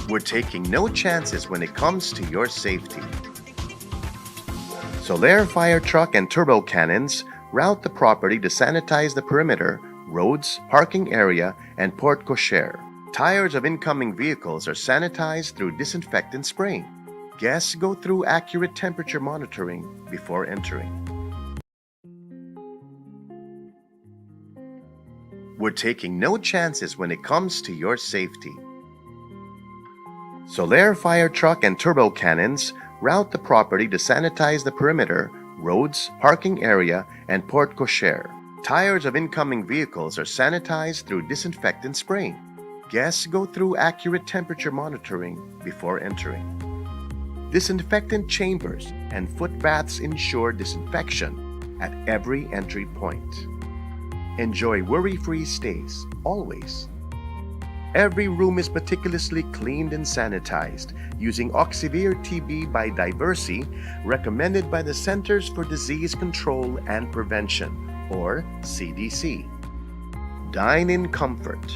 We're taking no chances when it comes to your safety. Solaire fire truck and turbo cannons route the property to sanitize the perimeter, roads, parking area, and porte cochere. Tires of incoming vehicles are sanitized through disinfectant spraying. Guests go through accurate temperature monitoring before entering. We're taking no chances when it comes to your safety. Solaire fire truck and turbo cannons route the property to sanitize the perimeter, roads, parking area, and porte cochere. Tires of incoming vehicles are sanitized through disinfectant spraying. Guests go through accurate temperature monitoring before entering. Disinfectant chambers and foot baths ensure disinfection at every entry point. Enjoy worry-free stays, always. Every room is meticulously cleaned and sanitized using Oxivir TB by Diversey, recommended by the Centers for Disease Control and Prevention, or CDC. Dine in comfort.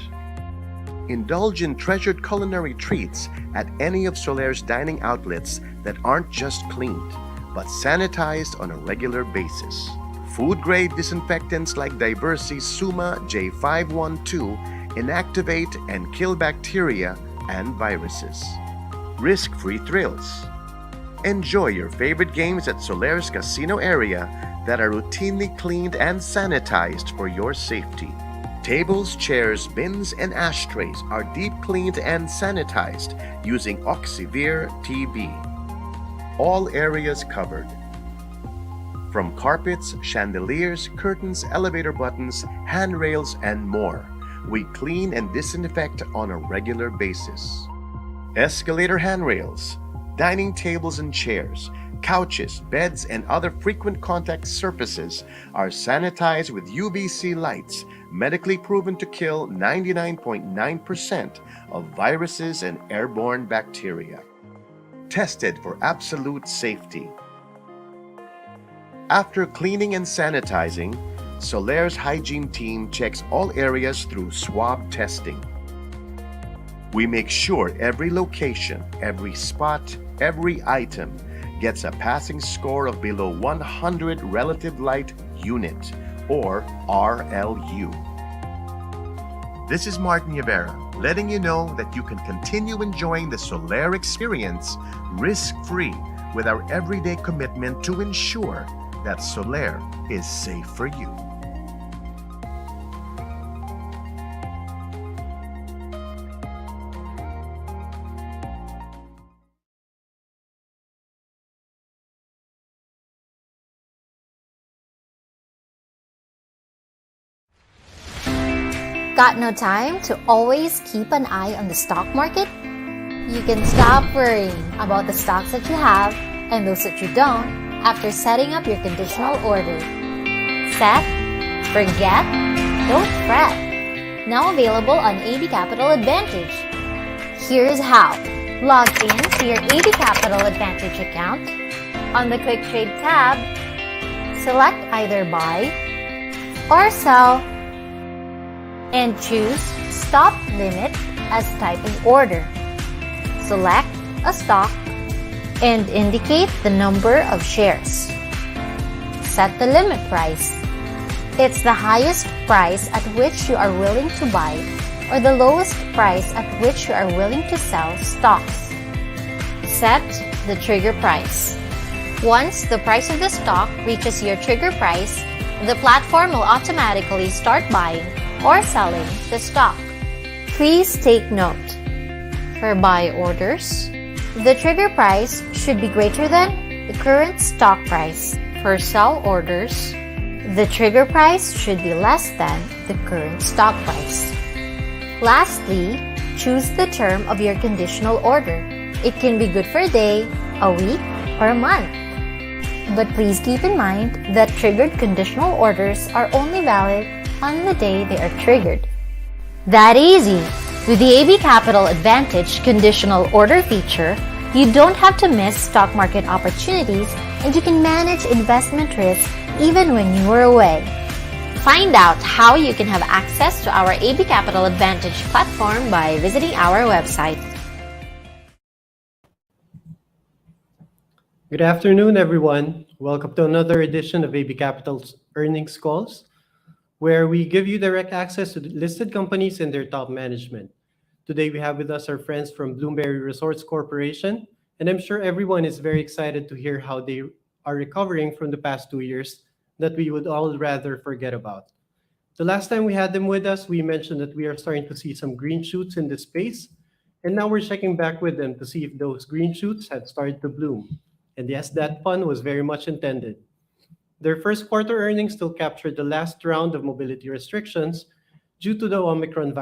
Indulge in treasured culinary treats at any of Solaire's dining outlets that aren't just cleaned, but sanitized on a regular basis. Food-grade disinfectants like Diversey Suma J512 inactivate and kill bacteria and viruses. Risk-free thrills. Enjoy your favorite games at Solaire's casino area that are routinely cleaned and sanitized for your safety. Tables, chairs, bins, and ashtrays are deep cleaned and sanitized using Oxivir TB. All areas covered. From carpets, chandeliers, curtains, elevator buttons, handrails, and more. We clean and disinfect on a regular basis. Escalator handrails, dining tables and chairs, couches, beds, and other frequent contact surfaces are sanitized with UVC lights, medically proven to kill 99.9% of viruses and airborne bacteria. Tested for absolute safety. After cleaning and sanitizing, Solaire's hygiene team checks all areas through swab testing. We make sure every location, every spot, every item gets a passing score of below 100 Relative Light Unit, or RLU. This is Martin Rivera, letting you know that you can continue enjoying the Solaire experience risk-free with our everyday commitment to ensure that Solaire is safe for you. Got no time to always keep an eye on the stock market? You can stop worrying about the stocks that you have and those that you don't after setting up your conditional order. Set, forget, don't fret. Now available on AB Capital Advantage. Here's how. Log in to your AB Capital Advantage account. On the Quick Trade tab, select either buy or sell and choose Stop Limit as typing order. Select a stock and indicate the number of shares. Set the limit price. It's the highest price at which you are willing to buy or the lowest price at which you are willing to sell stocks. Set the trigger price. Once the price of the stock reaches your trigger price, the platform will automatically start buying or selling the stock. Please take note. For buy orders, the trigger price should be greater than the current stock price. For sell orders, the trigger price should be less than the current stock price. Lastly, choose the term of your conditional order. It can be good for a day, a week, or a month. But please keep in mind that triggered conditional orders are only valid on the day they are triggered. That easy! With the AB Capital Advantage conditional order feature, you don't have to miss stock market opportunities and you can manage investment risk even when you are away. Find out how you can have access to our AB Capital Advantage platform by visiting our website. Good afternoon, everyone. Welcome to another edition of AB Capital's earnings calls, where we give you direct access to the listed companies and their top management. Today, we have with us our friends from Bloomberry Resorts Corporation, and I'm sure everyone is very excited to hear how they are recovering from the past 2 years that we would all rather forget about. The last time we had them with us, we mentioned that we are starting to see some green shoots in this space, and now we're checking back with them to see if those green shoots had started to bloom. And yes, that pun was very much intended. Their first quarter earnings still captured the last round of mobility restrictions due to the Omicron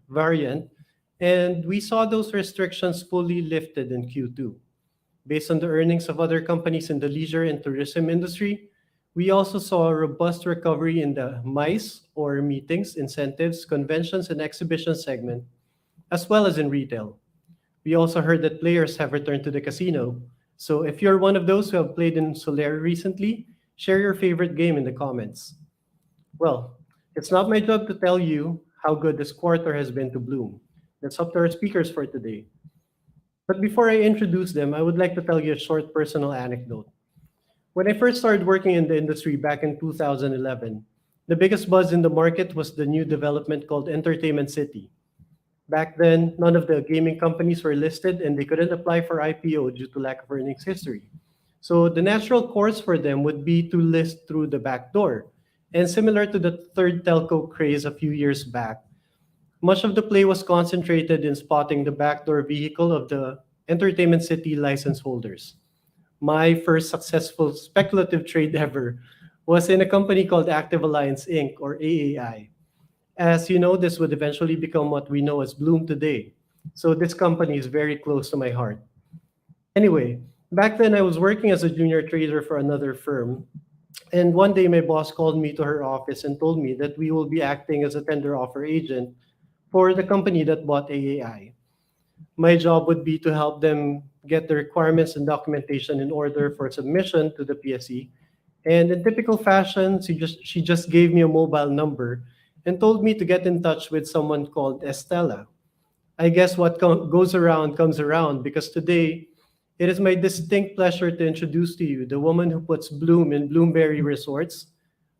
variant, and we saw those restrictions fully lifted in Q2. Based on the earnings of other companies in the leisure and tourism industry, we also saw a robust recovery in the MICE, or meetings, incentives, conventions, and exhibition segment, as well as in retail. We also heard that players have returned to the casino. So if you're one of those who have played in Solaire recently, share your favorite game in the comments. Well, it's not my job to tell you how good this quarter has been to Bloom. That's up to our speakers for today. But before I introduce them, I would like to tell you a short personal anecdote. When I first started working in the industry back in 2011, the biggest buzz in the market was the new development called Entertainment City. Back then, none of the gaming companies were listed and they couldn't apply for IPO due to lack of earnings history. So the natural course for them would be to list through the back door. And similar to the third telco craze a few years back, much of the play was concentrated in spotting the backdoor vehicle of the Entertainment City license holders. My first successful speculative trade ever was in a company called Active Alliance Inc., or AAI. As you know, this would eventually become what we know as Bloom today. So this company is very close to my heart. Anyway, back then I was working as a junior trader for another firm. And one day my boss called me to her office and told me that we will be acting as a tender offer agent for the company that bought AAI. My job would be to help them get the requirements and documentation in order for submission to the PSE. And in typical fashion, she just gave me a mobile number and told me to get in touch with someone called Estella. I guess what goes around comes around, because today it is my distinct pleasure to introduce to you the woman who puts bloom in Bloomberry Resorts,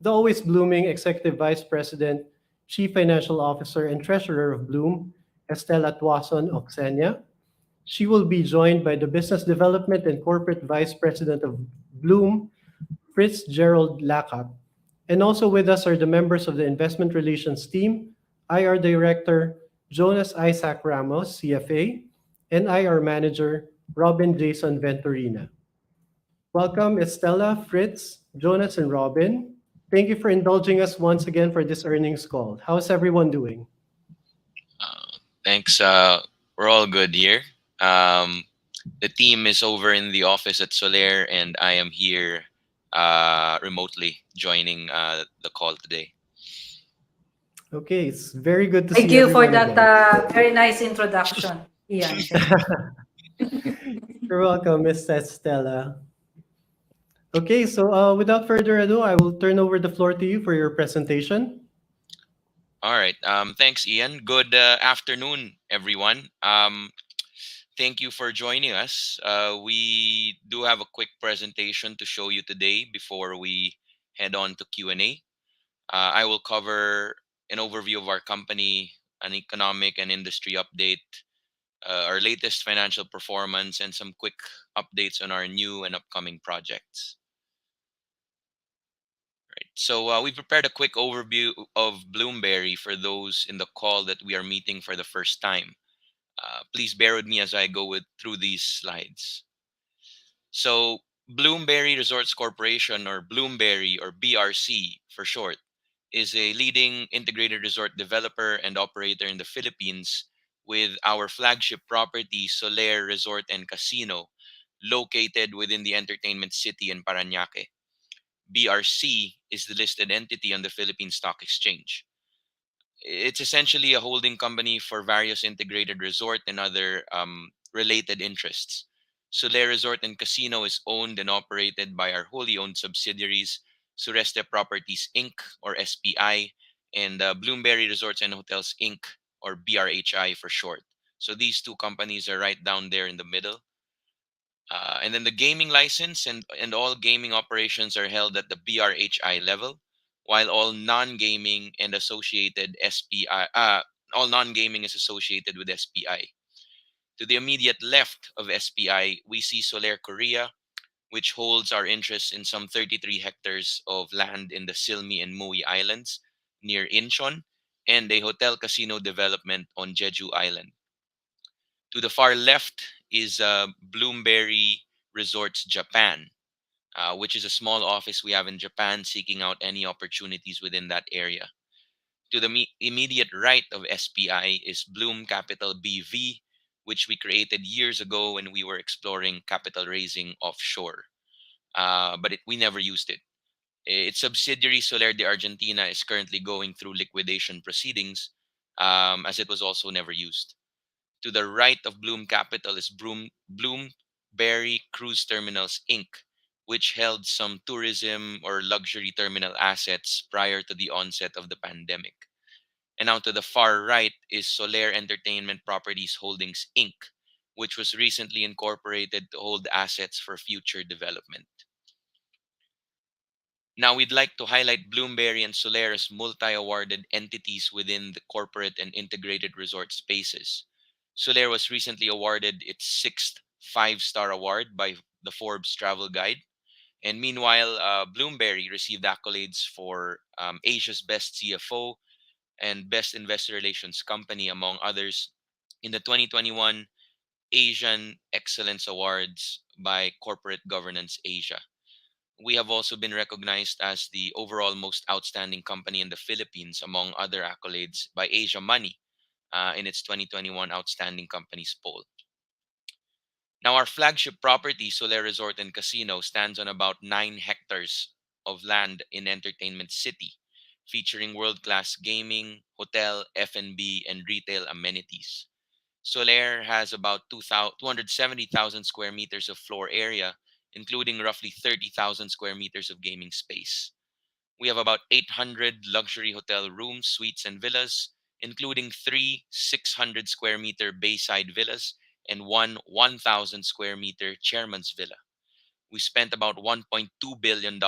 the always blooming Executive Vice President, Chief Financial Officer, and Treasurer of Bloom, Estella Tuason Oxenia. She will be joined by the Business Development and Corporate Vice President of Bloom, Fritz Gerald Lacap. And also with us are the members of the Investment Relations team, IR Director Jonas Isaac Ramos, CFA, and IR Manager Robin Jason Venturina. Welcome, Estella, Fritz, Jonas, and Robin. Thank you for indulging us once again for this earnings call. How's everyone doing? Thanks. We're all good here. The team is over in the office at Solaire, and I am here remotely joining the call today. Okay, it's very good to Thank see you for everyone that again. very nice introduction. Ian, thank you. You're welcome, Miss Estella. Okay, so without further ado, I will turn over the floor to you for your presentation. All right. Thanks, Ian. Good afternoon, everyone. Thank you for joining us. We do have a quick presentation to show you today before we head on to Q&A. I will cover an overview of our company, an economic and industry update, our latest financial performance, and some quick updates on our new and upcoming projects. Right. So we prepared a quick overview of Bloomberry for those in the call that we are meeting for the first time. Please bear with me as I go through these slides. So Bloomberry Resorts Corporation, or Bloomberry, or BRC for short, is a leading integrated resort developer and operator in the Philippines, with our flagship property, Soler Resort and Casino, located within the entertainment city in Parañaque. BRC is the listed entity on the Philippine Stock Exchange. It's essentially a holding company for various integrated resort and other related interests. Soler Resort and Casino is owned and operated by our wholly owned subsidiaries, Sureste Properties Inc., or SPI, and Bloomberry Resorts and Hotels Inc., or BRHI for short. So these two companies are right down there in the middle. And then the gaming license and all gaming operations are held at the BRHI level, while all non-gaming is associated with SPI. To the immediate left of SPI, we see Soler Korea, which holds our interest in some 33 hectares of land in the Silmi and Mui Islands near Incheon, and a hotel casino development on Jeju Island. To the far left is Bloomberry Resorts Japan, which is a small office we have in Japan seeking out any opportunities within that area. To the immediate right of SPI is Bloom Capital BV, which we created years ago when we were exploring capital raising offshore. But we never used it. Its subsidiary Soler de Argentina is currently going through liquidation proceedings, as it was also never used. To the right of Bloom Capital is Bloomberry Cruise Terminals Inc., which held some tourism or luxury terminal assets prior to the onset of the pandemic. And now to the far right is Soler Entertainment Properties Holdings Inc., which was recently incorporated to hold assets for future development. Now, we'd like to highlight Bloomberry and Soler as multi-awarded entities within the corporate and integrated resort spaces. Soler was recently awarded its sixth five-star award by the Forbes Travel Guide. And meanwhile, Bloomberry received accolades for Asia's Best CFO and Best Investor Relations Company, among others, in the 2021 Asian Excellence Awards by Corporate Governance Asia. We have also been recognized as the overall most outstanding company in the Philippines, among other accolades, by Asia Money in its 2021 Outstanding Companies poll. Now, our flagship property, Soler Resort and Casino, stands on about 9 hectares of land in Entertainment City, featuring world-class gaming, hotel, F&B, and retail amenities. Soler has about 270,000 square meters of floor area, including roughly 30,000 square meters of gaming space. We have about 800 luxury hotel rooms, suites, and villas, including 3 600 square meter Bayside villas and one 1,000 square meter Chairman's Villa. We spent about $1.2 billion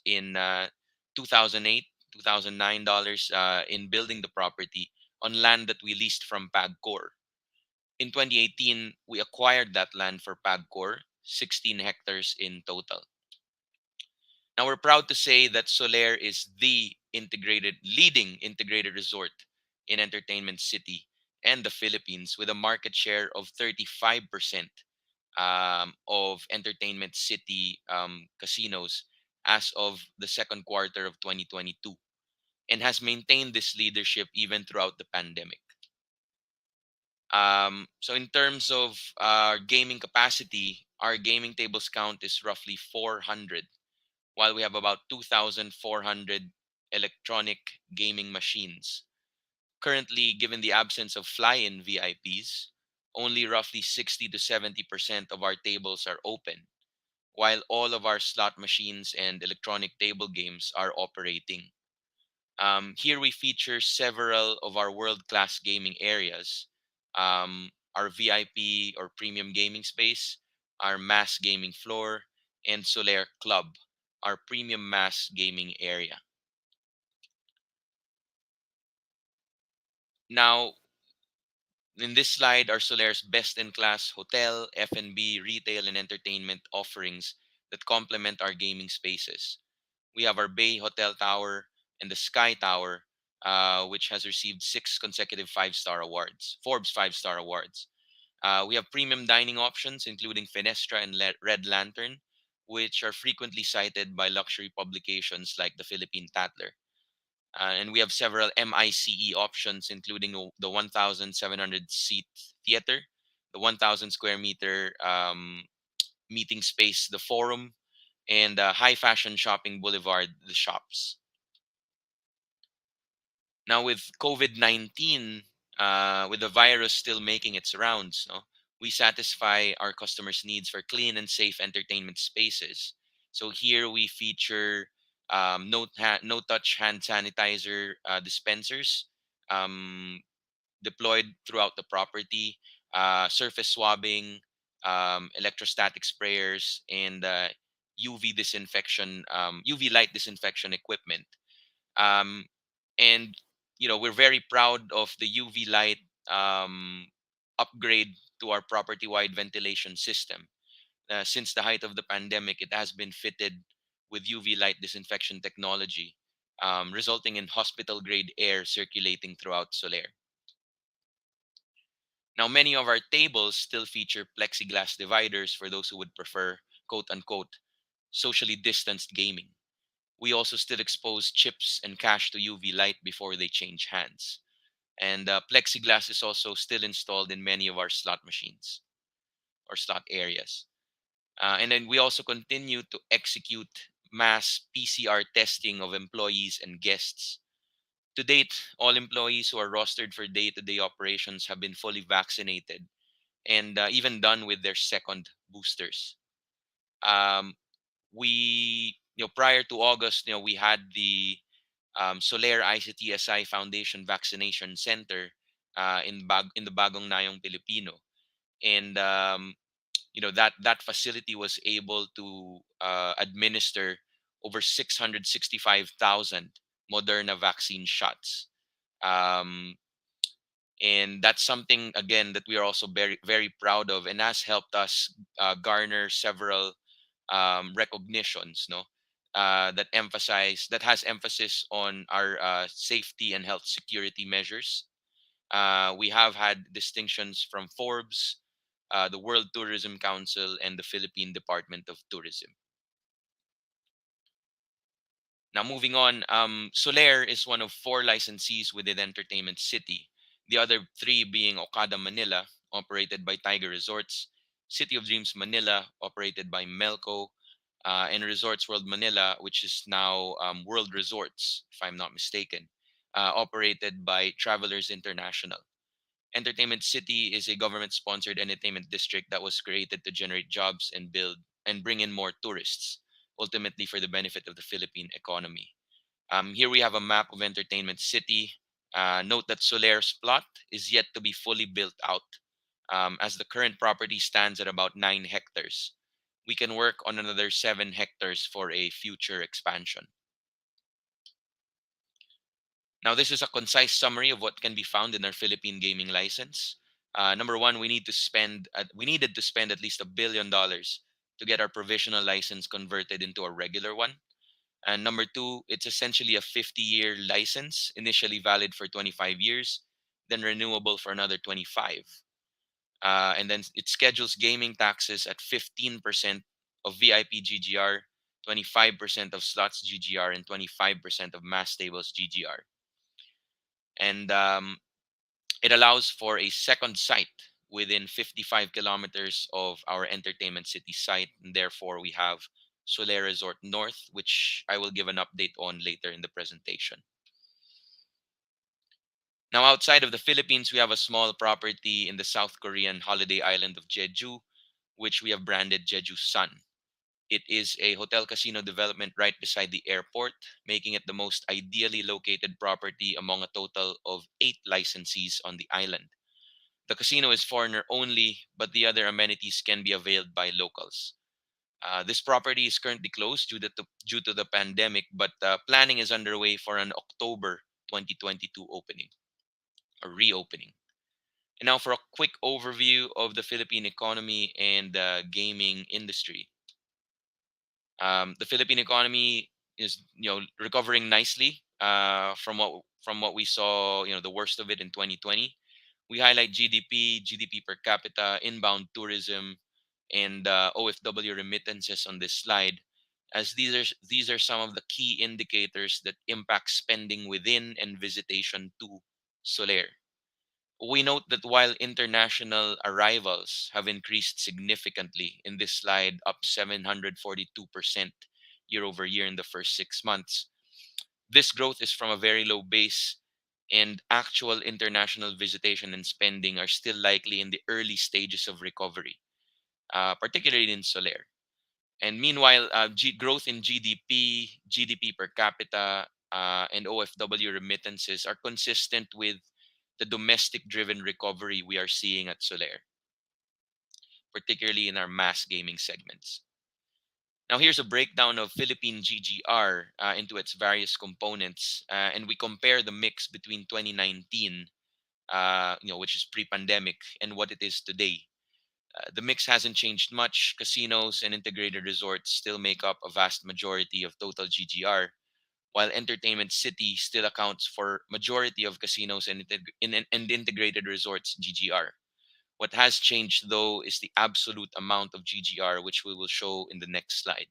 in 2008, $2009 in building the property on land that we leased from PAGCOR. In 2018, we acquired that land for PAGCOR, 16 hectares in total. Now, we're proud to say that Soler is the leading integrated resort in Entertainment City and the Philippines, with a market share of 35% of Entertainment City casinos as of the second quarter of 2022, and has maintained this leadership even throughout the pandemic. So in terms of gaming capacity, our gaming tables count is roughly 400, while we have about 2,400 electronic gaming machines. Currently, given the absence of fly-in VIPs, only roughly 60 to 70% of our tables are open, while all of our slot machines and electronic table games are operating. Here we feature several of our world-class gaming areas, our VIP or premium gaming space, our mass gaming floor, and Solaire Club, our premium mass gaming area. Now, in this slide are Solaire's best-in-class hotel, F&B, retail, and entertainment offerings that complement our gaming spaces. We have our Bay Hotel Tower and the Sky Tower, which has received 6 consecutive five-star awards, Forbes five-star awards. We have premium dining options, including Fenestra and Red Lantern, which are frequently cited by luxury publications like the Philippine Tatler. And we have several MICE options, including the 1,700 seat theater, the 1,000 square meter meeting space, the Forum, and high fashion shopping boulevard, the Shops. Now, with COVID 19, with the virus still making its rounds, no, we satisfy our customers' needs for clean and safe entertainment spaces. So here we feature no touch hand sanitizer dispensers um, deployed throughout the property, surface swabbing, electrostatic sprayers, and UV light disinfection equipment. Um, and we're very proud of the UV light um, upgrade to our property-wide ventilation system. Since the height of the pandemic, it has been fitted with UV light disinfection technology, resulting in hospital-grade air circulating throughout Solaire. Now, many of our tables still feature plexiglass dividers for those who would prefer quote unquote socially distanced gaming. We also still expose chips and cash to UV light before they change hands. And plexiglass is also still installed in many of our slot machines or slot areas. And then we also continue to execute mass PCR testing of employees and guests. To date, all employees who are rostered for day to day operations have been fully vaccinated and even done with their second boosters. Um, prior to August, we had the Soler ABCSI Foundation Vaccination Center in the Bagong Nayong Pilipino, and that facility was able to administer over 665,000 Moderna vaccine shots. Um, and that's something again that we are also very very proud of and has helped us garner several recognitions, no, that has emphasis on our safety and health security measures. We have had distinctions from Forbes, the World Tourism Council, and the Philippine Department of Tourism. Now, moving on, Solaire is one of 4 licensees within Entertainment City, the other 3 being Okada Manila, operated by Tiger Resorts, City of Dreams Manila, operated by Melco, and Resorts World Manila, which is now World Resorts, if I'm not mistaken, operated by Travelers International. Entertainment City is a government-sponsored entertainment district that was created to generate jobs and build and bring in more tourists, ultimately for the benefit of the Philippine economy. Here we have a map of Entertainment City. Note that Solaire's plot is yet to be fully built out, as the current property stands at about 9 hectares. We can work on another 7 hectares for a future expansion. Now, this is a concise summary of what can be found in our Philippine gaming license. Number one, we needed to spend at least $1 billion to get our provisional license converted into a regular one. And number two, it's essentially a 50-year license, initially valid for 25 years, then renewable for another 25. And then it schedules gaming taxes at 15% of VIP GGR, 25% of slots GGR, and 25% of mass tables GGR. And it allows for a second site within 55 kilometers of our Entertainment City site. And therefore, we have Solaire Resort North, which I will give an update on later in the presentation. Now, outside of the Philippines, we have a small property in the South Korean holiday island of Jeju, which we have branded Jeju Sun. It is a hotel casino development right beside the airport, making it the most ideally located property among a total of 8 licensees on the island. The casino is foreigner only, but the other amenities can be availed by locals. This property is currently closed due to the pandemic, but planning is underway for an October 2022 opening or reopening. And now for a quick overview of the Philippine economy and the gaming industry. The Philippine economy is recovering nicely from what we saw, the worst of it in 2020. We highlight GDP, GDP per capita, inbound tourism, and OFW remittances on this slide, as these are some of the key indicators that impact spending within and visitation to Soler. We note that while international arrivals have increased significantly in this slide, up 742% year over year in the first 6 months, this growth is from a very low base, and actual international visitation and spending are still likely in the early stages of recovery, particularly in Soler. And meanwhile, growth in GDP, GDP per capita, and OFW remittances are consistent with the domestic driven recovery we are seeing at Soler, particularly in our mass gaming segments. Now, here's a breakdown of Philippine GGR into its various components, and we compare the mix between 2019, which is pre-pandemic, and what it is today. The mix hasn't changed much. Casinos and integrated resorts still make up a vast majority of total GGR, while Entertainment City still accounts for majority of casinos and integrated resorts GGR. What has changed though is the absolute amount of GGR, which we will show in the next slide.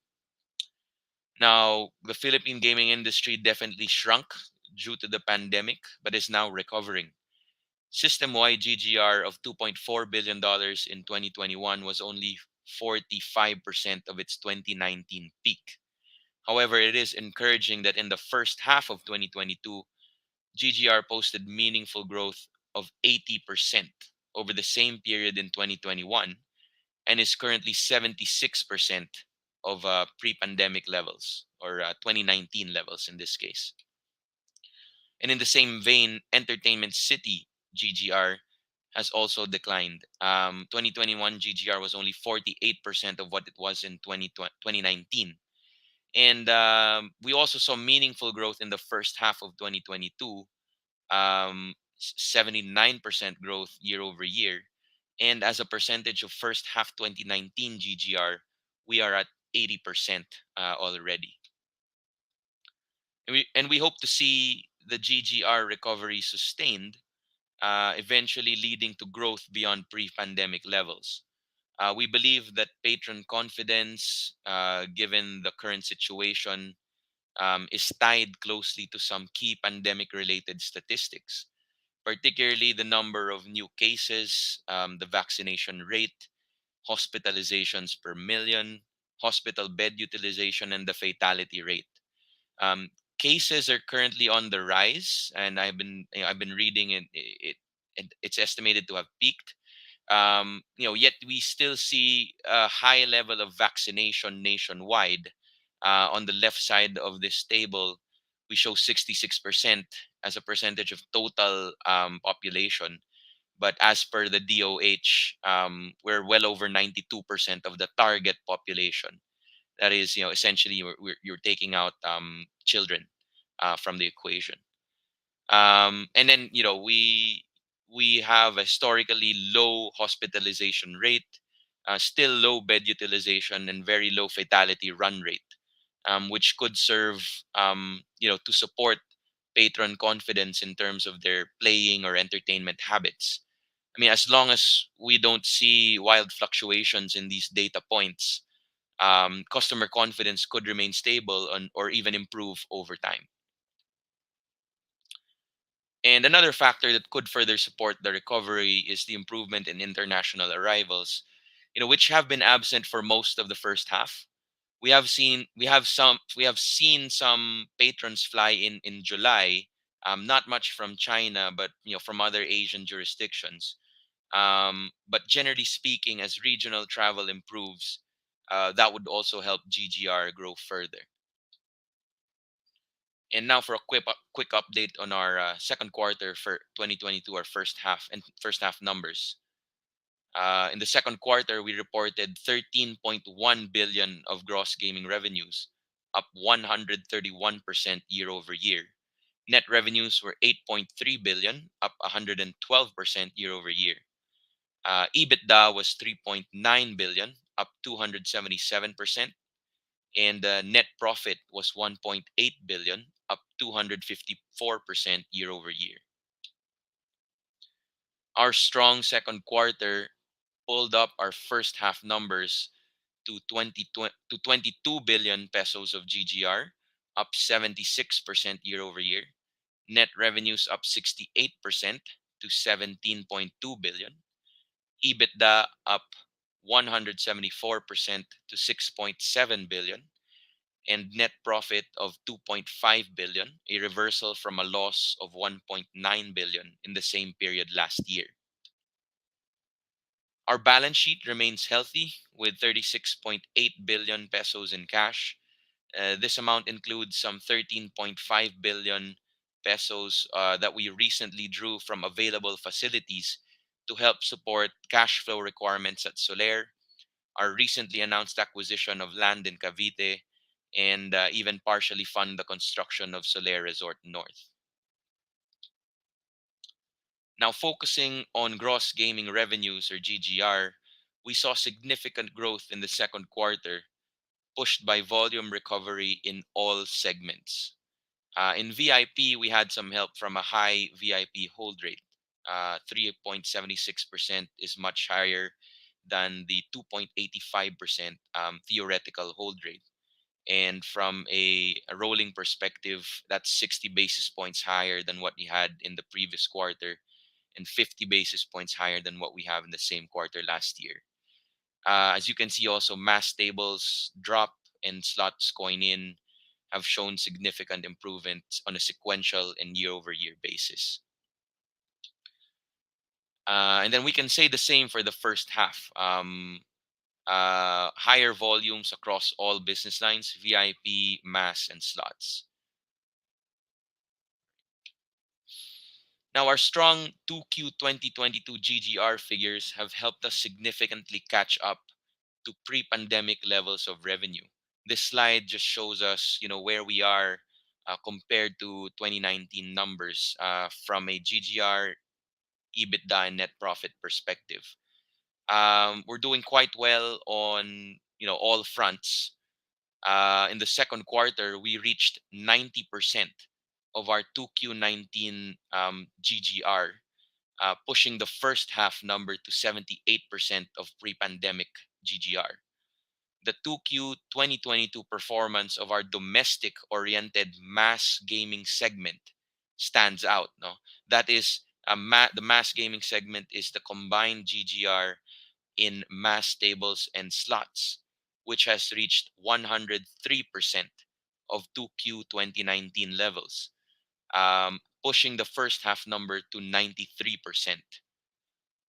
Now, the Philippine gaming industry definitely shrunk due to the pandemic, but is now recovering. System-wide GGR of $2.4 billion in 2021 was only 45% of its 2019 peak. However, it is encouraging that in the first half of 2022, GGR posted meaningful growth of 80% over the same period in 2021, and is currently 76% of pre-pandemic levels, or 2019 levels in this case. And in the same vein, Entertainment City GGR has also declined. 2021 GGR was only 48% of what it was in 2019. And we also saw meaningful growth in the first half of 2022, 79% growth year over year. And as a percentage of first half 2019 GGR, we are at 80% already. And we hope to see the GGR recovery sustained, eventually leading to growth beyond pre-pandemic levels. We believe that patron confidence, given the current situation, is tied closely to some key pandemic-related statistics, particularly the number of new cases, the vaccination rate, hospitalizations per million, hospital bed utilization, and the fatality rate. Um, Cases are currently on the rise, and I've been reading it's estimated to have peaked. Yet we still see a high level of vaccination nationwide. On the left side of this table, we show 66% as a percentage of total population. But as per the DOH, we're well over 92% of the target population. That is, essentially you're taking out children from the equation. And then we have a historically low hospitalization rate, still low bed utilization, and very low fatality run rate, which could serve to support patron confidence in terms of their playing or entertainment habits. I mean, as long as we don't see wild fluctuations in these data points, customer confidence could remain stable or even improve over time. And another factor that could further support the recovery is the improvement in international arrivals, which have been absent for most of the first half. We have seen some patrons fly in July, Not much from China, but from other Asian jurisdictions. But generally speaking, as regional travel improves, that would also help GGR grow further. And now for a quick update on our second quarter for 2022, our first half numbers. In the second quarter, we reported 13.1 billion of gross gaming revenues, up 131% year over year. Net revenues were 8.3 billion, up 112% year over year. EBITDA was 3.9 billion, up 277%, and net profit was 1.8 billion, up 254% year over year. Our strong second quarter pulled up our first half numbers to 22 billion pesos of GGR, up 76% year over year. Net revenues up 68% to 17.2 billion. EBITDA up 174% to 6.7 billion, and net profit of 2.5 billion, a reversal from a loss of 1.9 billion in the same period last year. Our balance sheet remains healthy with 36.8 billion pesos in cash. This amount includes some 13.5 billion pesos that we recently drew from available facilities to help support cash flow requirements at Soler, our recently announced acquisition of land in Cavite, and even partially fund the construction of Soler Resort North. Now, focusing on gross gaming revenues or GGR, we saw significant growth in the second quarter, pushed by volume recovery in all segments. In VIP, we had some help from a high VIP hold rate. 3.76% is much higher than the 2.85% theoretical hold rate. And from a rolling perspective, that's 60 basis points higher than what we had in the previous quarter and 50 basis points higher than what we have in the same quarter last year. As you can see, also mass tables drop and slots coin in have shown significant improvements on a sequential and year-over-year basis. And then we can say the same for the first half. Higher volumes across all business lines, VIP, mass, and slots. Now, our strong 2Q 2022 GGR figures have helped us significantly catch up to pre-pandemic levels of revenue. This slide just shows us, where we are compared to 2019 numbers from a GGR, EBITDA, and net profit perspective. We're doing quite well on all fronts. In the second quarter, we reached 90% of our 2Q19 GGR, pushing the first half number to 78% of pre-pandemic GGR. The 2Q 2022 performance of our domestic-oriented mass gaming segment stands out. No, that is the mass gaming segment is the combined GGR in mass tables and slots, which has reached 103% of 2Q 2019 levels, pushing the first half number to 93%.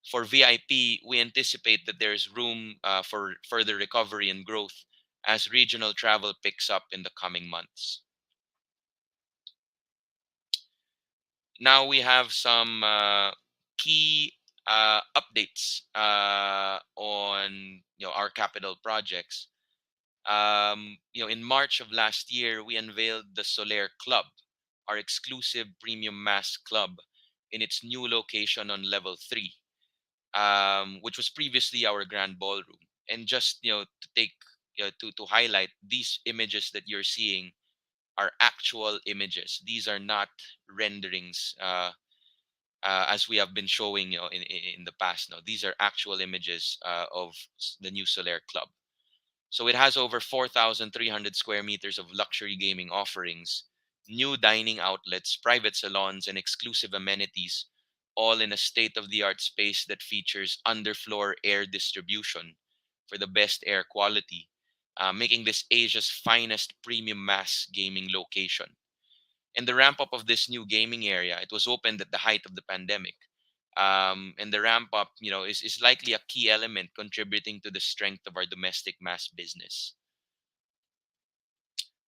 For VIP, we anticipate that there's room for further recovery and growth as regional travel picks up in the coming months. Now we have some key updates on our capital projects. In March of last year, we unveiled the Soler Club, our exclusive premium mass club, in its new location on level 3, which was previously our grand ballroom. And just to take to highlight, these images that you're seeing are actual images. These are not renderings, as we have been showing in the past. No, these are actual images of the new Soler Club. So it has over 4,300 square meters of luxury gaming offerings, new dining outlets, private salons, and exclusive amenities, all in a state-of-the-art space that features underfloor air distribution for the best air quality, making this Asia's finest premium mass gaming location. And the ramp up of this new gaming area, it was opened at the height of the pandemic. And the ramp up, is likely a key element contributing to the strength of our domestic mass business.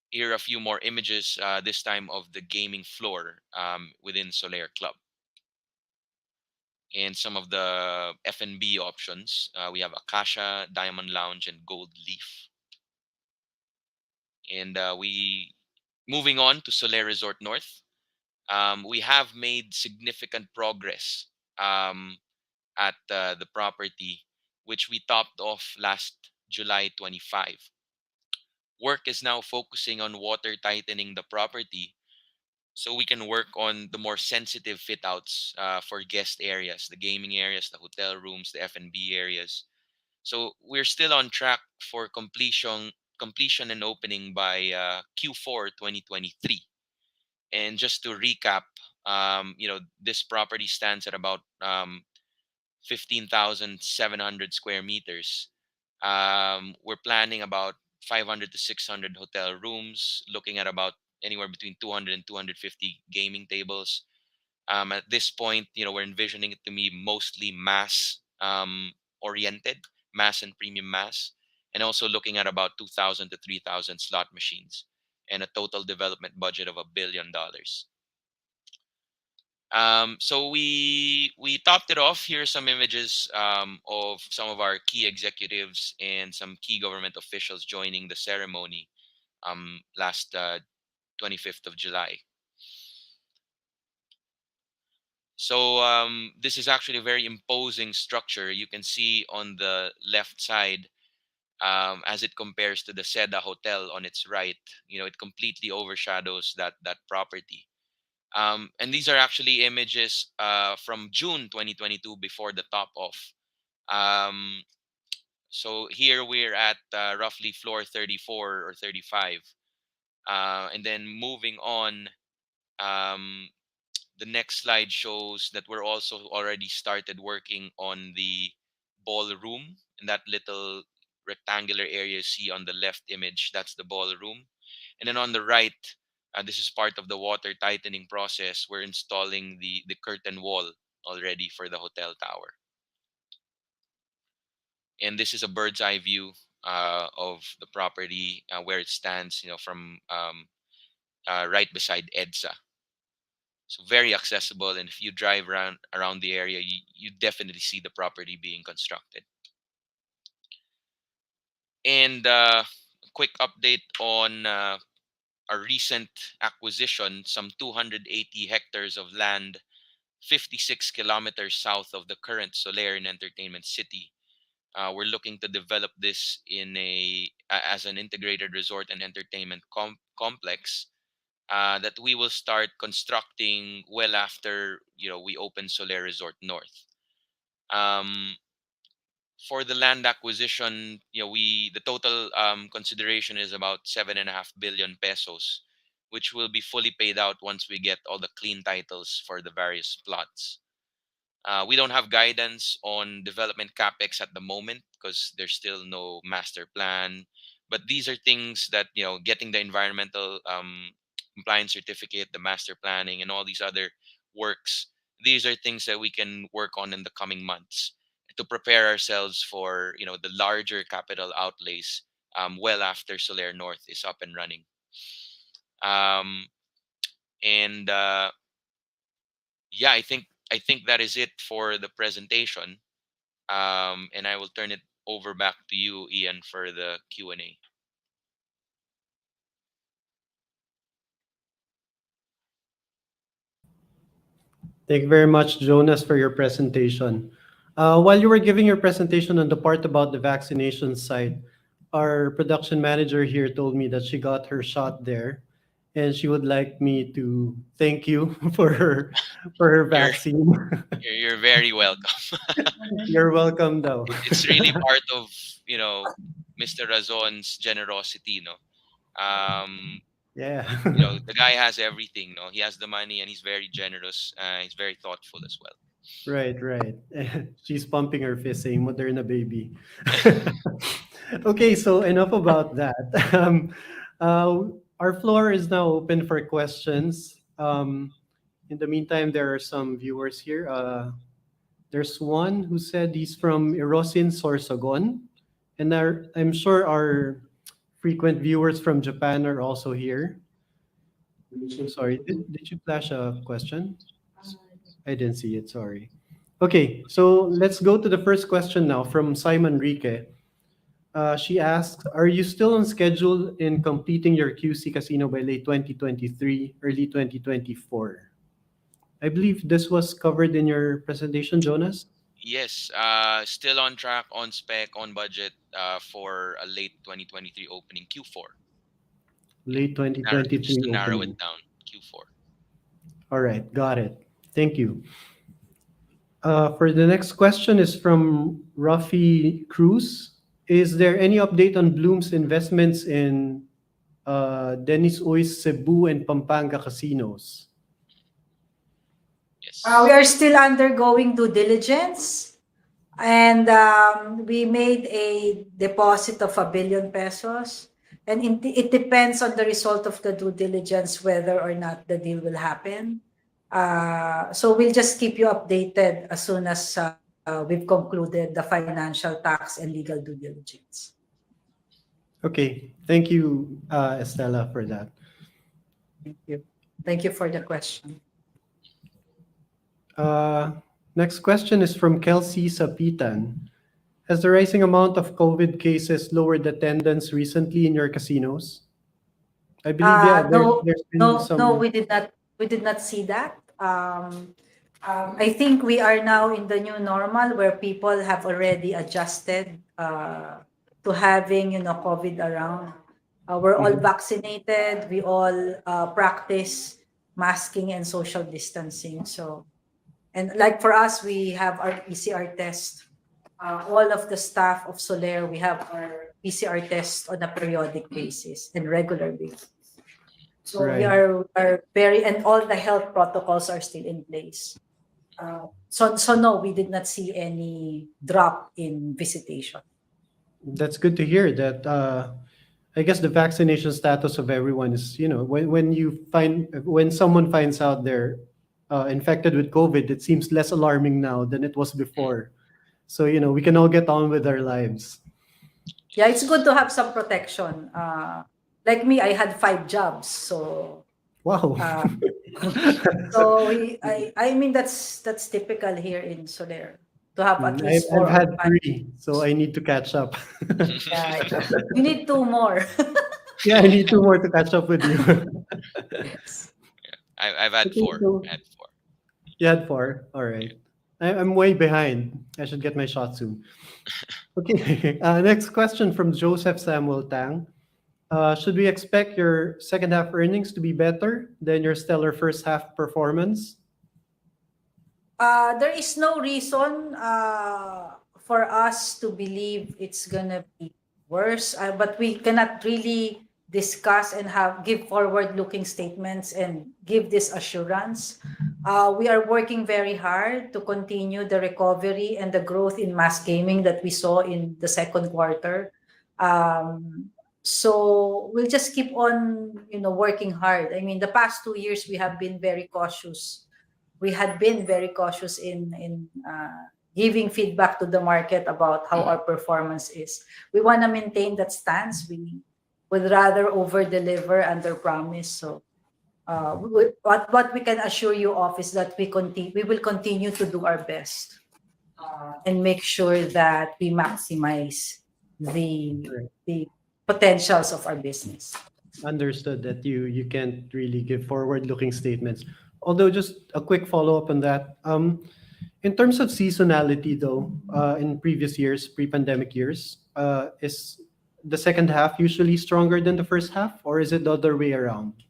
Here are a few more images, this time of the gaming floor within Solaire Club. And some of the F&B options. We have Acacia, Diamond Lounge, and Gold Leaf. And we moving on to Solaire Resort North. We have made significant progress at the property, which we topped off last July 25. Work is now focusing on water tightening the property so we can work on the more sensitive fit outs for guest areas, the gaming areas, the hotel rooms, the F&B areas. So we're still on track for completion and opening by Q4 2023. And just to recap, this property stands at about 15,700 square meters. We're planning about 500 to 600 hotel rooms, looking at about anywhere between 200 and 250 gaming tables. At this point, we're envisioning it to be mostly mass oriented, mass and premium mass, and also looking at about 2,000 to 3,000 slot machines and a total development budget of $1 billion. So we topped it off. Here are some images of some of our key executives and some key government officials joining the ceremony last 25th of July. So this is actually a very imposing structure. You can see on the left side, as it compares to the Seda Hotel on its right, it completely overshadows that property. And these are actually images from June 2022 before the top off. So here we're at roughly floor 34 or 35. And then moving on, the next slide shows that we're also already started working on the ballroom. And that little rectangular area you see on the left image, that's the ballroom. And then on the right, this is part of the water tightening process. We're installing the curtain wall already for the hotel tower. And this is a bird's eye view of the property where it stands, from right beside EDSA. So very accessible. And if you drive around the area, you definitely see the property being constructed. And a quick update on a recent acquisition, some 280 hectares of land, 56 kilometers south of the current Solaire and Entertainment City. We're looking to develop this as an integrated resort and entertainment complex that we will start constructing well after we open Solaire Resort North. For the land acquisition, the total consideration is about 7.5 billion pesos, which will be fully paid out once we get all the clean titles for the various plots. We don't have guidance on development capex at the moment because there's still no master plan. But these are things that, getting the environmental compliance certificate, the master planning, and all these other works, these are things that we can work on in the coming months to prepare ourselves for, the larger capital outlays well after Solaire North is up and running. And yeah, I think that is it for the presentation. And I will turn it over back to you, Ian, for the Q&A. Thank you very much, Jonas, for your presentation. While you were giving your presentation on the part about the vaccination site, our production manager here told me that she got her shot there, and she would like me to thank you for her You're vaccine. you're very welcome. You're welcome, though. It's really part of Mr. Razon's generosity, no. Yeah. The guy has everything, no. He has the money and he's very generous. He's very thoughtful as well. Right, right. She's pumping her fist saying Moderna baby. Okay, so enough about that. Uh, our floor is now open for questions. In the meantime, there are some viewers here. There's one who said he's from Erosin, Sorsogon. And I'm sure our frequent viewers from Japan are also here. I'm sorry, did you flash a question? I didn't see it, sorry. Okay, so let's go to the first question now from Simon Rique. She asks, are you still on schedule in completing your QC casino by late 2023, early 2024? I believe this was covered in your presentation, Jonas. Yes, still on track, on spec, on budget for a late 2023 opening, Q4. Late Just 2023 to narrow it opening. down, Q4. All right, got it. Thank you. For the next question is from Rafi Cruz. Is there any update on Bloom's investments in Dennis Uys Cebu and Pampanga casinos? Yes. We are still undergoing due diligence, and we made a deposit of 1 billion pesos. And it depends on the result of the due diligence whether or not the deal will happen. So we'll just keep you updated as soon as we've concluded the financial, tax, and legal due diligence. Okay, thank you, Estella, for that. Thank you. Thank you for the question. Next question is from Kelsey Sapitan. Has the rising amount of COVID cases lowered attendance recently in your casinos? I believe, yeah, there's been some... No, we did not see that. I think we are now in the new normal where people have already adjusted to having, COVID around. We're all vaccinated. We all practice masking and social distancing. So, and like for us, we have our PCR test. All of the staff of Soler, we have our PCR test on a periodic basis and regular basis. So Right. we are very, and all the health protocols are still in place. So no, we did not see any drop in visitation. That's good to hear that. I guess the vaccination status of everyone is, when someone finds out they're infected with COVID, it seems less alarming now than it was before. So, we can all get on with our lives. Yeah, it's good to have some protection. Like me, I had 5 jobs, so Wow. so I mean that's typical here in Soler to have at least 4 I've had or 5. 3, so I need to catch up. Yeah, we need 2 more. Yeah, I need 2 more to catch up with you. Yes. I've had Okay, 4. so- I had 4. You had 4. All right. I'm way behind. I should get my shot soon. Okay. Next question from Joseph Samuel Tang. Should we expect your second half earnings to be better than your stellar first half performance? There is no reason for us to believe it's gonna be worse, but we cannot really discuss and give forward-looking statements and give this assurance. We are working very hard to continue the recovery and the growth in mass gaming that we saw in the second quarter. So we'll just keep on, working hard. I mean, the past 2 years we have been very cautious. We had been very cautious in giving feedback to the market about how our performance is. We want to maintain that stance. We would rather over-deliver, under-promise. So what we can assure you of is that we will continue to do our best and make sure that we maximize the potentials of our business. Understood that you can't really give forward-looking statements. Although just a quick follow-up on that. In terms of seasonality though, in previous years, pre-pandemic years, is the second half usually stronger than the first half, or is it the other way around?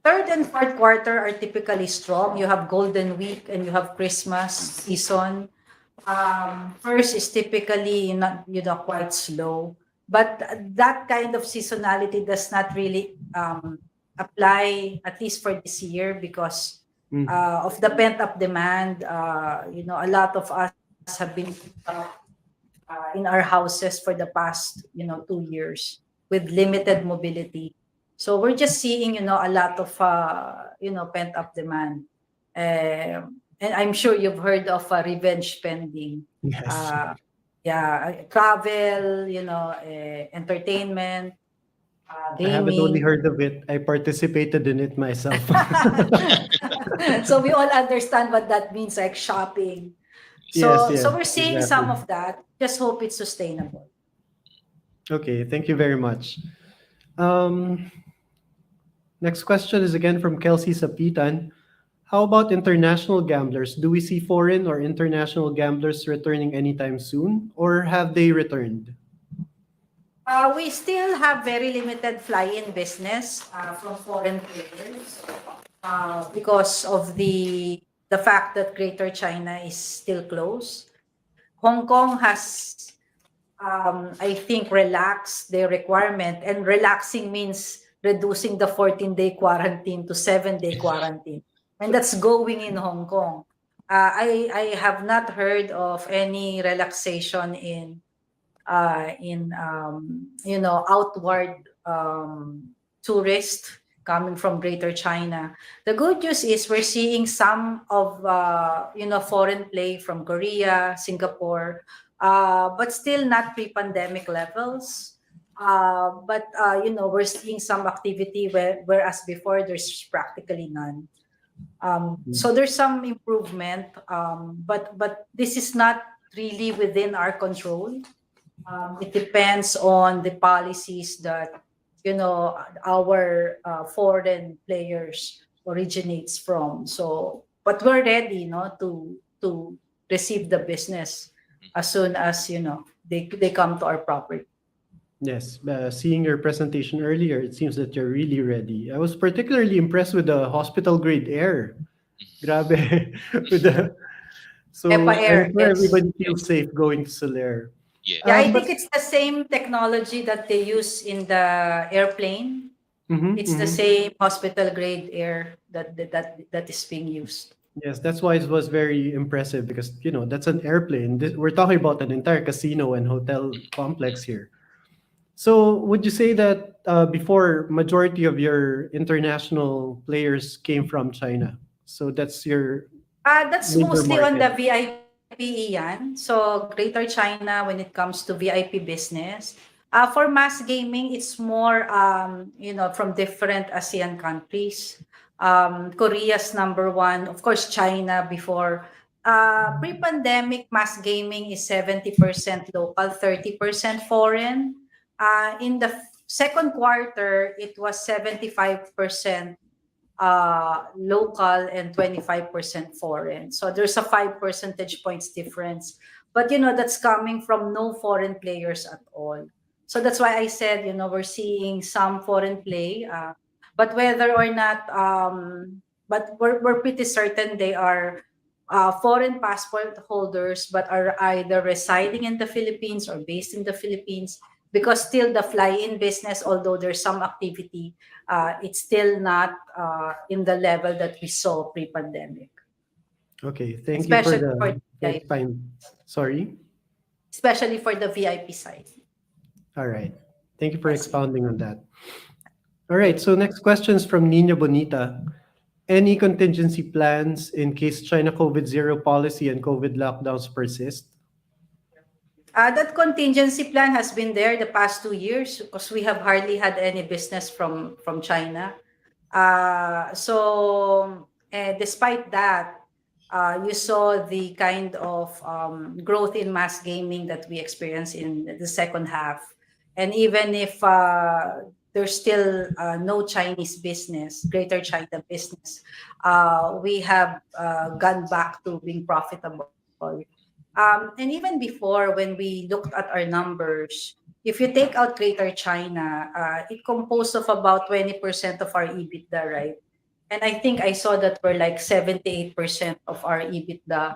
Third and fourth quarter are typically strong. You have Golden Week and you have Christmas season. First is typically not, quite slow, but that kind of seasonality does not really apply, at least for this year, because of the pent-up demand. A lot of us have been in our houses for the past 2 years. with limited mobility. So we're just seeing, a lot of, pent up demand. And I'm sure you've heard of revenge spending. Yes. Yeah, travel, entertainment, I haven't only gaming. heard of it. I participated in it myself. So we all understand what that means, like shopping. Yes, So yes, we're seeing some exactly. of that. Just hope it's sustainable. Okay, thank you very much. Um, Next question is again from Kelsey Sapitan. How about international gamblers? Do we see foreign or international gamblers returning anytime soon, or have they returned? We still have very limited fly-in business from foreign players because of the fact that Greater China is still closed. Hong Kong has, I think, relaxed their requirement, and relaxing means reducing the 14-day quarantine to 7-day quarantine, and that's going in Hong Kong. I have not heard of any relaxation in outward tourists coming from Greater China. The good news is we're seeing some of foreign play from Korea, Singapore, but still not pre-pandemic levels. But we're seeing some activity whereas before there's practically none. So there's some improvement, but this is not really within our control. It depends on the policies that our foreign players originates from. So, but we're ready, to receive the business as soon as they come to our property. Yes, seeing your presentation earlier, it seems that you're really ready. I was particularly impressed with the hospital grade air. Grabe. with the, HEPA so Air, I'm sure yes. everybody feels safe going to Soler. Yeah. Yeah, I But think it's the same technology that they use in the airplane. mhm, It's the mhm. same hospital grade air that is being used. Yes, that's why it was very impressive because that's an airplane. We're talking about an entire casino and hotel complex here. So would you say that before majority of your international players came from China? So that's your That's major mostly on market. the VIP yan. So Greater China when it comes to VIP business. For mass gaming, it's more from different ASEAN countries. Korea's number one, of course, China before. Pre-pandemic, mass gaming is 70% local, 30% foreign. In the second quarter, it was 75% local and 25% foreign. So there's a 5 percentage points difference. But that's coming from no foreign players at all. So that's why I said, we're seeing some foreign play, but whether or not, but we're pretty certain they are foreign passport holders, but are either residing in the Philippines or based in the Philippines, because still the fly-in business, although there's some activity, it's still not in the level that we saw pre-pandemic, Okay, thank you for especially for the the VIP, fine. Sorry. especially for the VIP side. All right. Thank you for Yes. expounding on that. All right. So next question is from Nina Bonita. Any contingency plans in case China COVID zero policy and COVID lockdowns persist? That contingency plan has been there the past 2 years because we have hardly had any business from China. Despite that, you saw the kind of growth in mass gaming that we experienced in the second half. And even if there's still no Chinese business, Greater China business, we have gone back to being profitable. And even before, when we looked at our numbers, if you take out Greater China, it composed of about 20% of our EBITDA, right? And I think I saw that we're like 78% of our EBITDA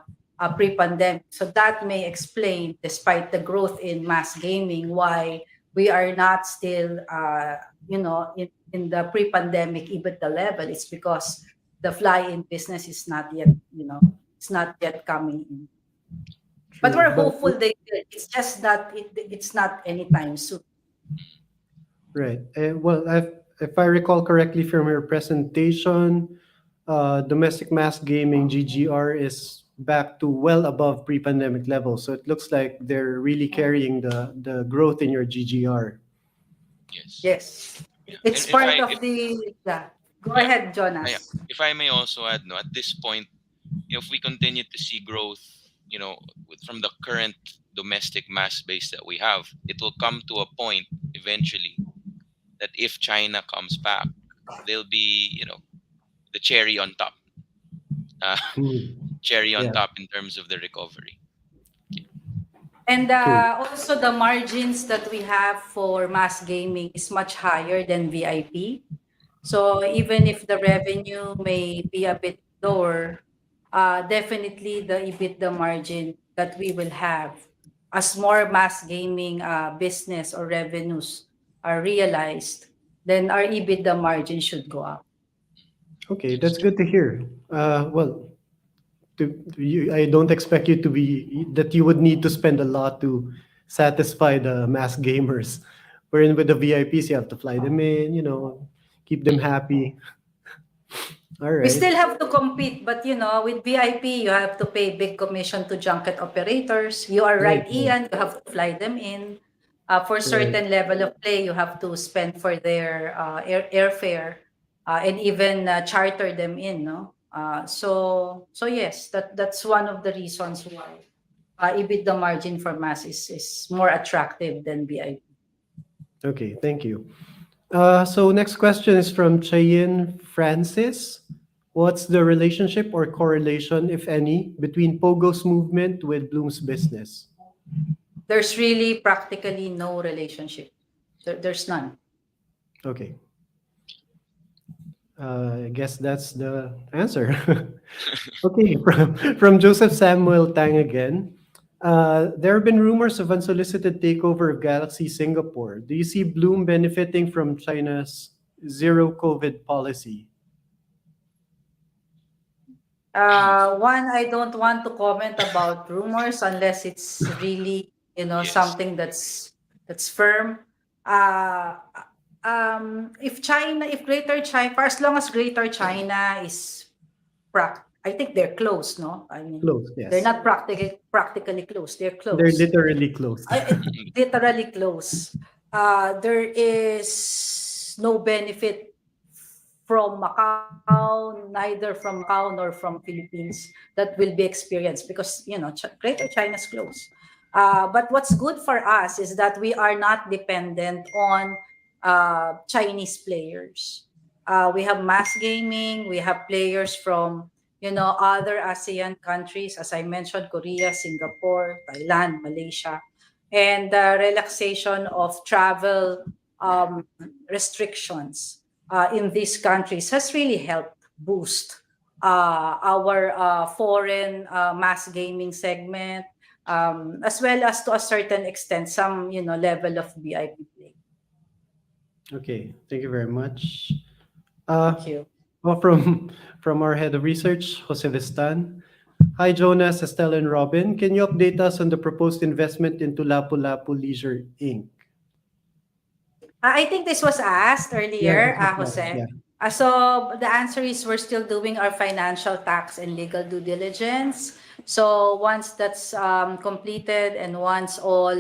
pre-pandemic. So that may explain, despite the growth in mass gaming, why we are not still, in the pre-pandemic EBITDA level. It's because the fly-in business is not yet, it's not yet coming in. But True. we're hopeful they will. It's just that it's not anytime soon. Right. Well, if I recall correctly from your presentation, domestic mass gaming GGR is back to well above pre-pandemic levels. So it looks like they're really carrying the growth in your GGR. Yes. Yes. Yeah. It's And if part I of if the, yeah. Go yeah, ahead, yeah, Jonas. if I may also add, no, at this point, if we continue to see growth, from the current domestic mass base that we have, it will come to a point eventually that if China comes back, they'll be, the cherry on top, uh, Hmm. cherry on Yeah. top in terms of the recovery. And Okay. also the margins that we have for mass gaming is much higher than VIP. So even if the revenue may be a bit lower, definitely the EBITDA margin that we will have as more mass gaming business or revenues are realized, then our EBITDA margin should go up. Okay, Yes. that's good to hear. Well, I don't expect you to be that you would need to spend a lot to satisfy the mass gamers. Wherein with the VIPs, you have to fly them in, keep them Mhm. happy. All We right. still have to compete, but with VIP, you have to pay big commission to junket operators. You are Right, right, right, Ian. You have to fly them in. For right. certain level of play, you have to spend for their airfare and even charter them in. No, so yes, that's one of the reasons why EBITDA margin for mass is more attractive than VIP. Okay, thank you. So next question is from Cheyenne Francis. What's the relationship or correlation, if any, between Pogo's movement with Bloom's business? There's really practically no relationship. There's none. Okay. I guess that's the answer. Okay, from Joseph Samuel Tang again. There have been rumors of unsolicited takeover of Galaxy Singapore. Do you see Bloom benefiting from China's zero COVID policy? One, I don't want to comment about rumors unless it's really, Yes. something that's firm. Uh, if Greater China, for as long as Greater China is I think they're close, no? I mean, Close, they're yes. not practically close. They're They're close. literally close. Literally close. There is no benefit from Macau, neither from Macau nor from Philippines that will be experienced because Greater China is close. But what's good for us is that we are not dependent on Chinese players. We have mass gaming. We have players from other ASEAN countries, as I mentioned, Korea, Singapore, Thailand, Malaysia, and the relaxation of travel restrictions in these countries has really helped boost our foreign mass gaming segment, as well as to a certain extent some level of VIP play. Okay, thank you very much. Thank Uh, you. well, from our head of research, Jose Vistan. Hi, Jonas, Estelle, and Robin. Can you update us on the proposed investment into Lapu Lapu Leisure Inc.? I think this was asked Yeah, earlier, this was Jose. yeah. So the answer is we're still doing our financial tax and legal due diligence. So once that's completed and once all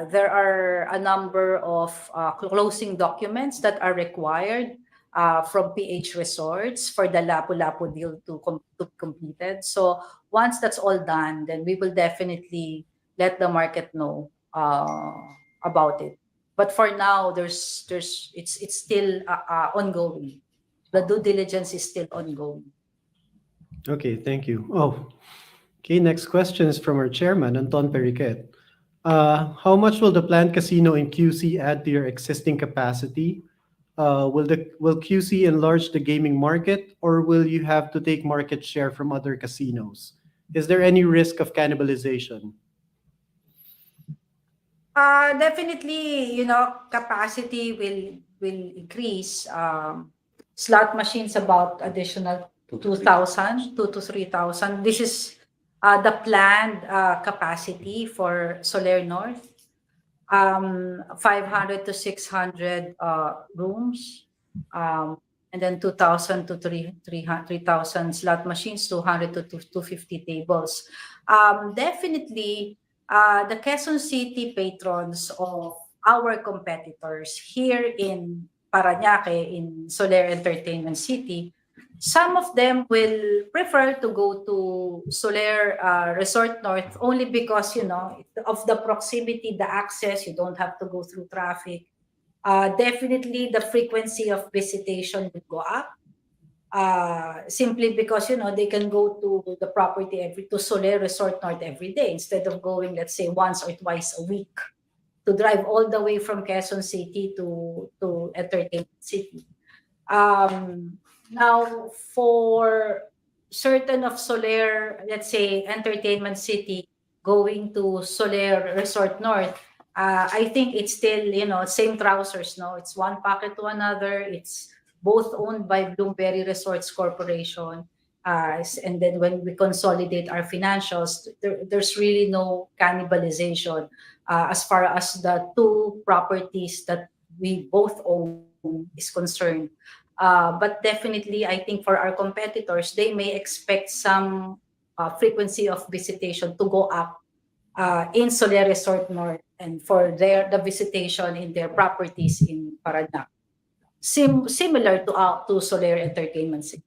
there are a number of closing documents that are required from PH Resorts for the Lapu-Lapu deal to completed. So once that's all done, then we will definitely let the market know about it. But for now, it's still ongoing. The due diligence is still ongoing. Okay, thank you. Oh, okay, next question is from our chairman, Anton Periquet. How much will the planned casino in QC add to your existing capacity? Will QC enlarge the gaming market, or will you have to take market share from other casinos? Is there any risk of cannibalization? Definitely, capacity will increase. Slot machines about additional 2,000, 2 to 3,000. This is the planned capacity for Soler North. 500 to 600 rooms, and then 2,000 to 3,000 slot machines, 200 to 250 tables. Definitely, the Quezon City patrons of our competitors here in Parañaque, in Soler Entertainment City, some of them will prefer to go to Soler Resort North only because, of the proximity, the access, you don't have to go through traffic. Definitely the frequency of visitation will go up. Simply because, they can go to the property to Soler Resort North every day instead of going, let's say, once or twice a week to drive all the way from Quezon City to Entertainment City. Now, for certain of Soler, let's say Entertainment City, going to Soler Resort North, I think it's still, same trousers, no? It's one pocket to another. It's both owned by Bloomberry Resorts Corporation. And then when we consolidate our financials, there's really no cannibalization as far as the two properties that we both own is concerned. But definitely, I think for our competitors, they may expect some frequency of visitation to go up in Soler Resort North and for the visitation in their properties in Parañaque. Similar to Soler Entertainment City.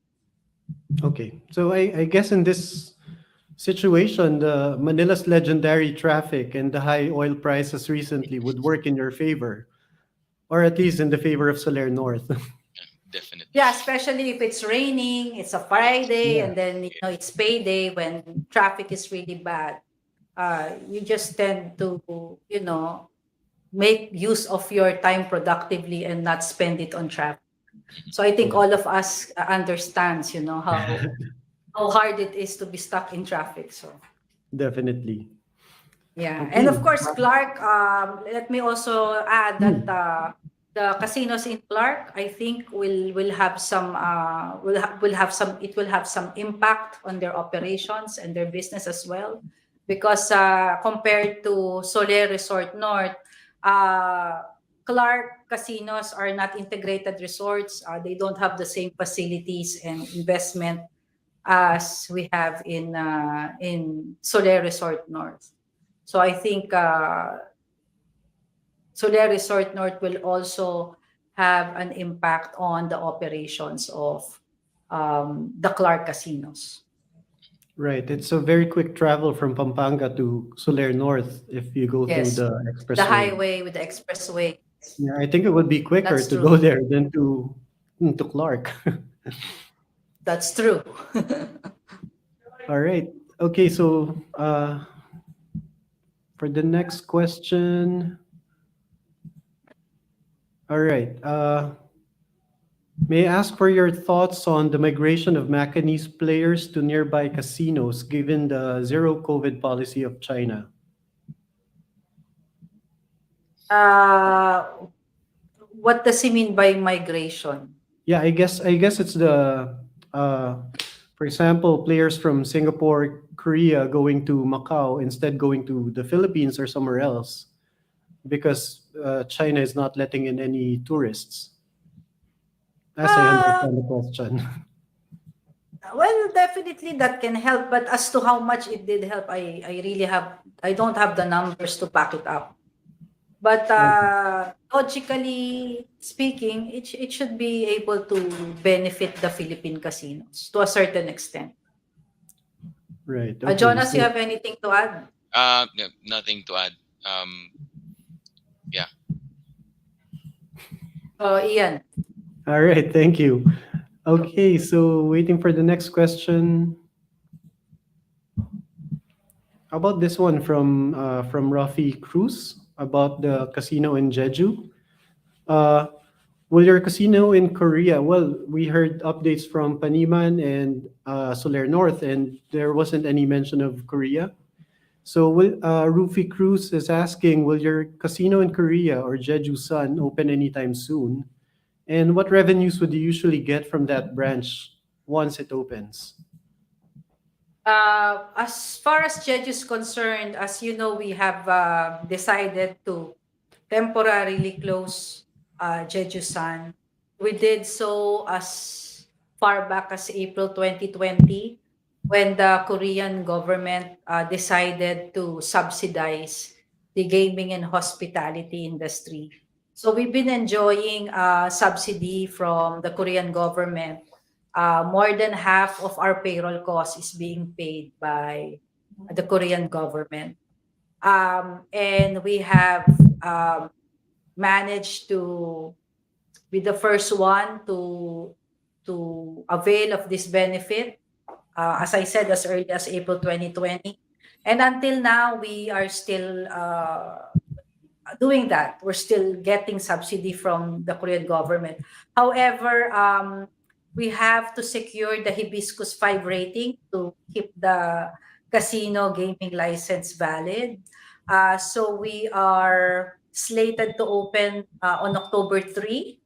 Okay, so I guess in this situation, the Manila's legendary traffic and the high oil prices recently would work in your favor, or at least in the favor of Soler North. Definitely. Yeah, especially if it's raining, it's a Friday, Yeah. and then it's payday when traffic is really bad. You just tend to, make use of your time productively and not spend it on traffic. So I think Yeah. all of us understands, how hard it is to be stuck in traffic. So Definitely. yeah, and Okay. of course, Clark. Let me also add that the casinos in Clark, I think, will have some will have some it will have some impact on their operations and their business as well, because compared to Soler Resort North, uh, Clark casinos are not integrated resorts. They don't have the same facilities and investment as we have in Soler Resort North. So I think Soler Resort North will also have an impact on the operations of the Clark casinos. Right. It's a very quick travel from Pampanga to Soler North if you go through Yes, the the expressway. highway with the expressway. Yeah, I think it would be quicker That's to go true. there than to Clark. That's true. All right. Okay, so for the next question, all right. May I ask for your thoughts on the migration of Macanese players to nearby casinos given the zero COVID policy of China? uh, what does he mean by migration? Yeah, I guess it's the uh, for example, players from Singapore, Korea going to Macau instead going to the Philippines or somewhere else because China is not letting in any tourists. As I Uh, understand the question. well, definitely that can help, but as to how much it did help, I don't have the numbers to back it up. But Okay. logically speaking, it should be able to benefit the Philippine casinos to a certain extent. Right. Okay. Jonas, you So have anything to add? No, nothing to add. Yeah. Oh, Ian. all right. Thank you. Okay. So waiting for the next question. How about this one from Rafi Cruz about the casino in Jeju? Uh, will your casino in Korea? Well, we heard updates from Paniman and Soler North, and there wasn't any mention of Korea. So, Rufi Cruz is asking, will your casino in Korea or Jeju Sun open anytime soon? And what revenues would you usually get from that branch once it opens? As far as Jeju is concerned, as you know, we have decided to temporarily close Jeju-san. We did so as far back as April 2020 when the Korean government decided to subsidize the gaming and hospitality industry. So we've been enjoying subsidy from the Korean government. More than half of our payroll cost is being paid by the Korean government. And we have managed to be the first one to avail of this benefit. As I said, as early as April 2020, and until now, we are still doing that. We're still getting subsidy from the Korean government. However, we have to secure the Hibiscus 5 rating to keep the casino gaming license valid. So we are slated to open on October 3.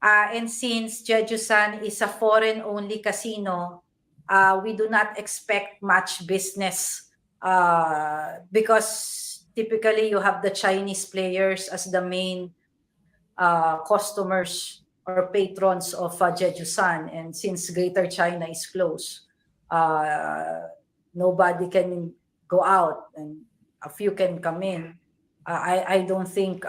And since Jeju-san is a foreign-only casino, we do not expect much business because typically you have the Chinese players as the main customers or patrons of Jeju-san. And since Greater China is closed, nobody can go out and a few can come in. I don't think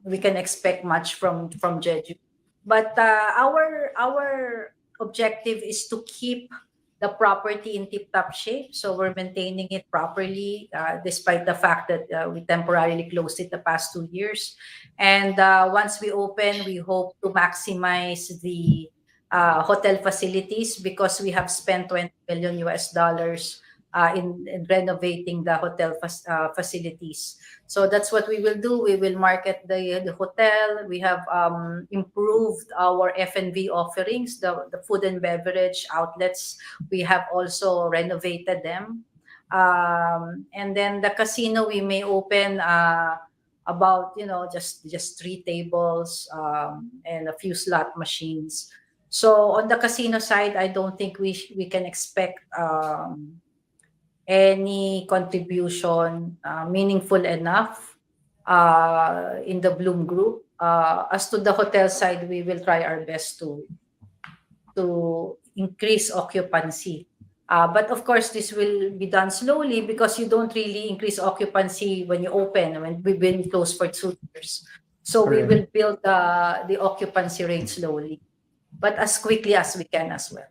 we can expect much from Jeju. But our objective is to keep the property in tip-top shape. So we're maintaining it properly, despite the fact that we temporarily closed it the past 2 years. And once we open, we hope to maximize the hotel facilities because we have spent $20 million in renovating the hotel facilities. So that's what we will do. We will market the hotel. We have improved our F&B offerings, the food and beverage outlets. We have also renovated them. And then the casino, we may open about, just 3 tables and a few slot machines. So on the casino side, I don't think we can expect any contribution meaningful enough in the Bloom Group. As to the hotel side, we will try our best to increase occupancy. But of course, this will be done slowly because you don't really increase occupancy when you open, when we've been closed for 2 years. So we will build the occupancy rate slowly, but as quickly as we can as well.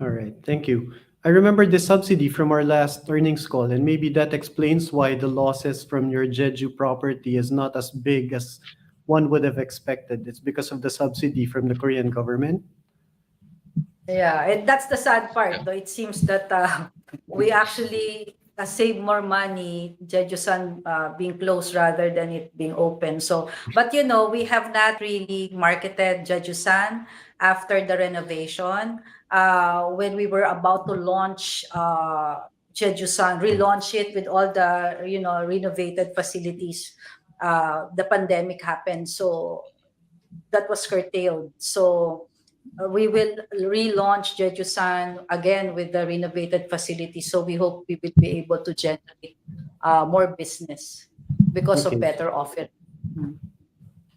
All right, thank you. I remember the subsidy from our last earnings call, and maybe that explains why the losses from your Jeju property is not as big as one would have expected. It's because of the subsidy from the Korean government. Yeah, and that's the sad part, though. It seems that we actually save more money, Jeju-san being closed rather than it being open. So, but we have not really marketed Jeju-san after the renovation. When we were about to launch Jeju-san, relaunch it with all the renovated facilities, the pandemic happened, so that was curtailed. So we will relaunch Jeju-san again with the renovated facilities. So we hope we will be able to generate more business because of better offering.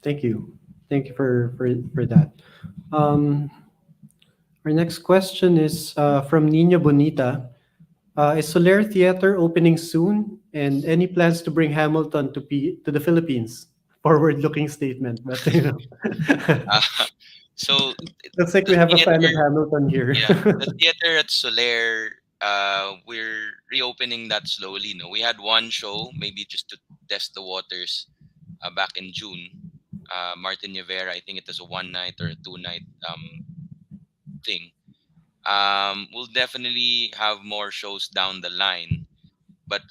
Thank you. Thank you for that. Our next question is from Nina Bonita. Is Soler Theater opening soon? And any plans to bring Hamilton to the Philippines? Forward-looking statement, but So looks like we have a fan of Hamilton here. Yeah, the theater at Soler, we're reopening that slowly. No, we had one show, maybe just to test the waters, back in June. Martin Rivera, I think it was a 1-night or a 2-night thing. We'll definitely have more shows down the line, but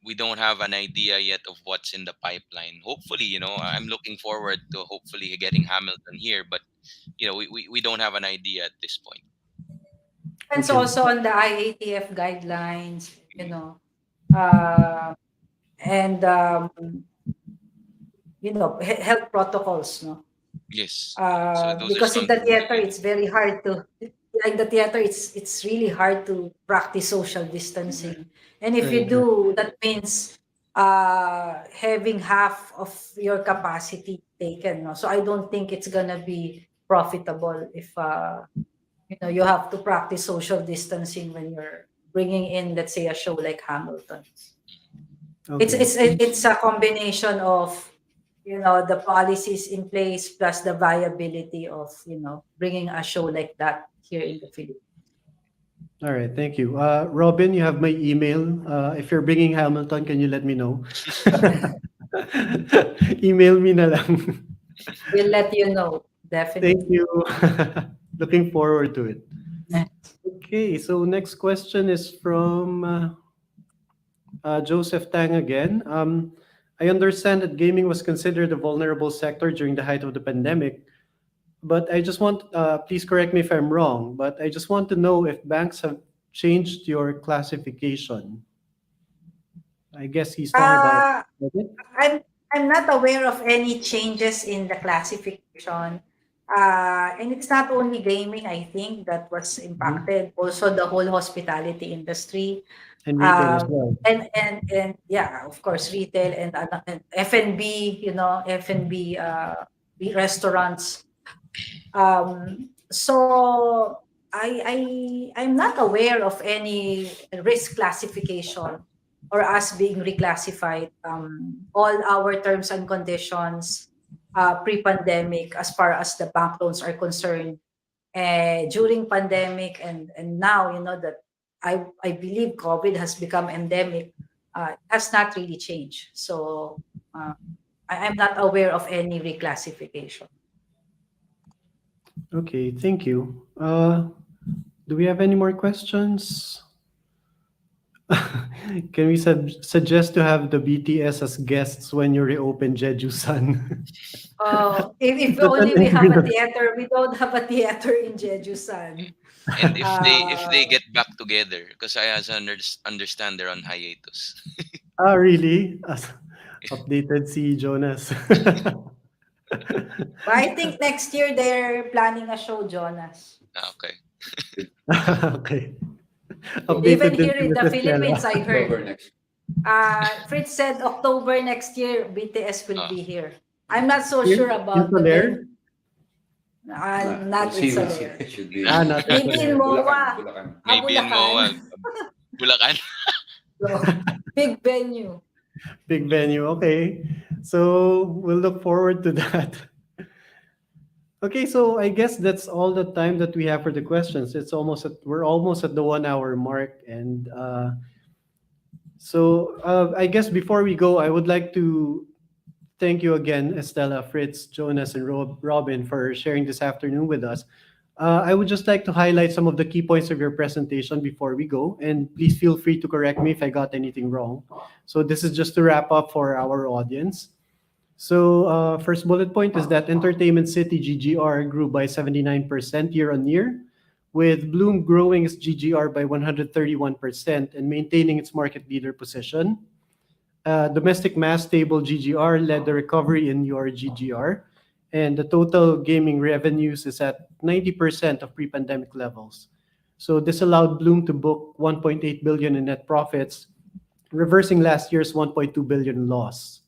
we don't have an idea yet of what's in the pipeline. Hopefully, I'm looking forward to hopefully getting Hamilton here, but we don't have an idea at this point. And so also on the IATF guidelines, and health protocols, no. Yes. So those Because are in the something theater, it's very hard to. In the theater, it's really hard to practice social distancing, and if you do, that means having half of your capacity taken. No? So I don't think it's gonna be profitable if you have to practice social distancing when you're bringing in, let's say, a show like Hamilton. It's Okay. it's it's a combination of the policies in place plus the viability of bringing a show like that here in the Philippines. All right. Thank you. Robin, you have my email. If you're bringing Hamilton, can you let me know? Email me na lang. We'll let you know, Thank definitely. you. Looking forward to it. Yeah. Okay, so next question is from Joseph Tang again. I understand that gaming was considered a vulnerable sector during the height of the pandemic, but I just want, please correct me if I'm wrong, but I just want to know if banks have changed your classification. I guess he's talking about Uh, credit. I'm I'm not aware of any changes in the classification. And it's not only gaming, I think, that was Mhm. impacted. Also, the whole hospitality industry, And retail as well. and yeah, of course, retail and F&B, F&B restaurants. So I'm not aware of any risk classification or us being reclassified. All our terms and conditions pre-pandemic, as far as the bank loans are concerned, during pandemic and now, that I believe COVID has become endemic, has not really changed. So I'm not aware of any reclassification. Okay, thank you. Do we have any more questions? Can we suggest to have the BTS as guests when you reopen Jeju-san? Oh, if That's an only we have angry a look. theater. We don't have a theater in Jeju-san. And if they Uh, get back together, because I as understand they're on hiatus. Ah, really? Updated si Jonas. but I think next year they're planning a show, Jonas. Okay. Okay. Even Updated din here si in the Mrs. Stella. Philippines, I heard. Fritz said October next year, BTS will Oh, be here. I'm not so In sure in about the Soler? venue. Not in Soler. It should be Ah, not in Maybe in Soler. MOA, Bulacan. maybe in Abulacan. Moa, Bulacan. So, big venue. Big venue. Okay. So we'll look forward to that. Okay, so I guess that's all the time that we have for the questions. We're almost at the 1 hour mark, and I guess before we go, I would like to thank you again, Estella, Fritz, Jonas, and Robin, for sharing this afternoon with us. I would just like to highlight some of the key points of your presentation before we go, and please feel free to correct me if I got anything wrong. So this is just to wrap up for our audience. So first bullet point is that Entertainment City GGR grew by 79% year on year, with Bloom growing its GGR by 131% and maintaining its market leader position. Domestic mass stable GGR led the recovery in your GGR, and the total gaming revenues is at 90% of pre-pandemic levels. So this allowed Bloom to book 1.8 billion in net profits, reversing last year's 1.2 billion loss.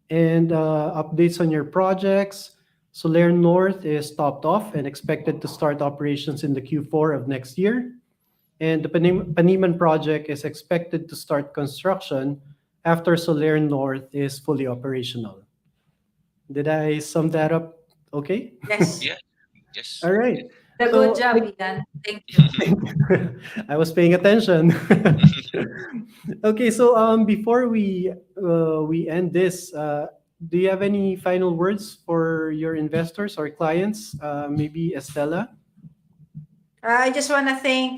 And updates on your projects. Soler North is topped off and expected to start operations in the Q4 of next year. And the Paniman project is expected to start construction after Soler North is fully operational. Did I sum that up okay? Yes. Yeah. Yes. All right. A good So job, Ian. Thank you. I was paying attention. Okay, so before we end this, do you have any final words for your investors or clients? Maybe Estella. I just want to thank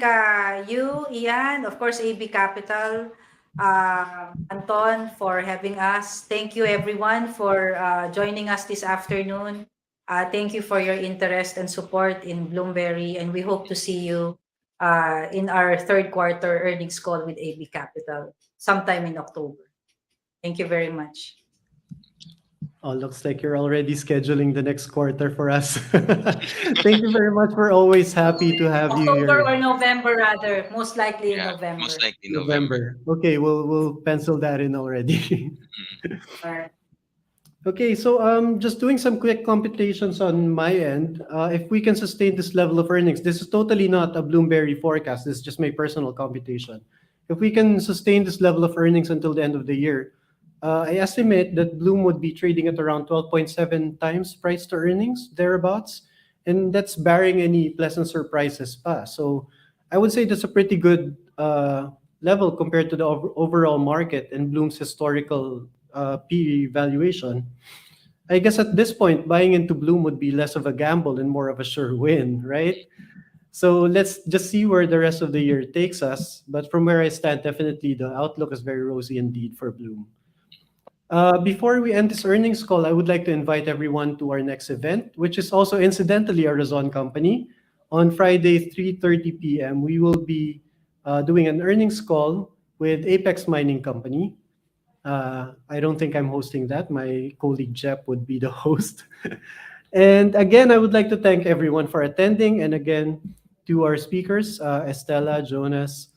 you, Ian, of course, AB Capital, Anton, for having us. Thank you, everyone, for joining us this afternoon. Thank you for your interest and support in Bloomberry, and we hope to see you in our third quarter earnings call with AB Capital sometime in October. Thank you very much. Oh, looks like you're already scheduling the next quarter for us. Thank you very much. We're always happy to have you October here. or November rather, most likely in Yeah, November. most likely November. November. Okay, we'll pencil that in already. Mm. Alright. Okay, so just doing some quick computations on my end. If we can sustain this level of earnings, this is totally not a Bloomberry forecast. This is just my personal computation. If we can sustain this level of earnings until the end of the year, I estimate that Bloom would be trading at around 12.7 times price to earnings, thereabouts, and that's barring any pleasant surprises pa. So I would say that's a pretty good level compared to the overall market and Bloom's historical PE valuation. I guess at this point, buying into Bloom would be less of a gamble and more of a sure win, right? So let's just see where the rest of the year takes us. But from where I stand, definitely the outlook is very rosy indeed for Bloom. Before we end this earnings call, I would like to invite everyone to our next event, which is also incidentally a Razon company. On Friday, 3:30 p.m., we will be doing an earnings call with Apex Mining Company. I don't think I'm hosting that. My colleague Jep would be the host. And again, I would like to thank everyone for attending. And again, to our speakers, Estella, Jonas,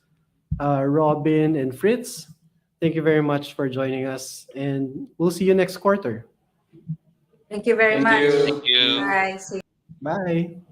Robin, and Fritz. Thank you very much for joining us. And we'll see you next quarter. Thank you very Thank much. you. Thank you. Bye. See you. Bye.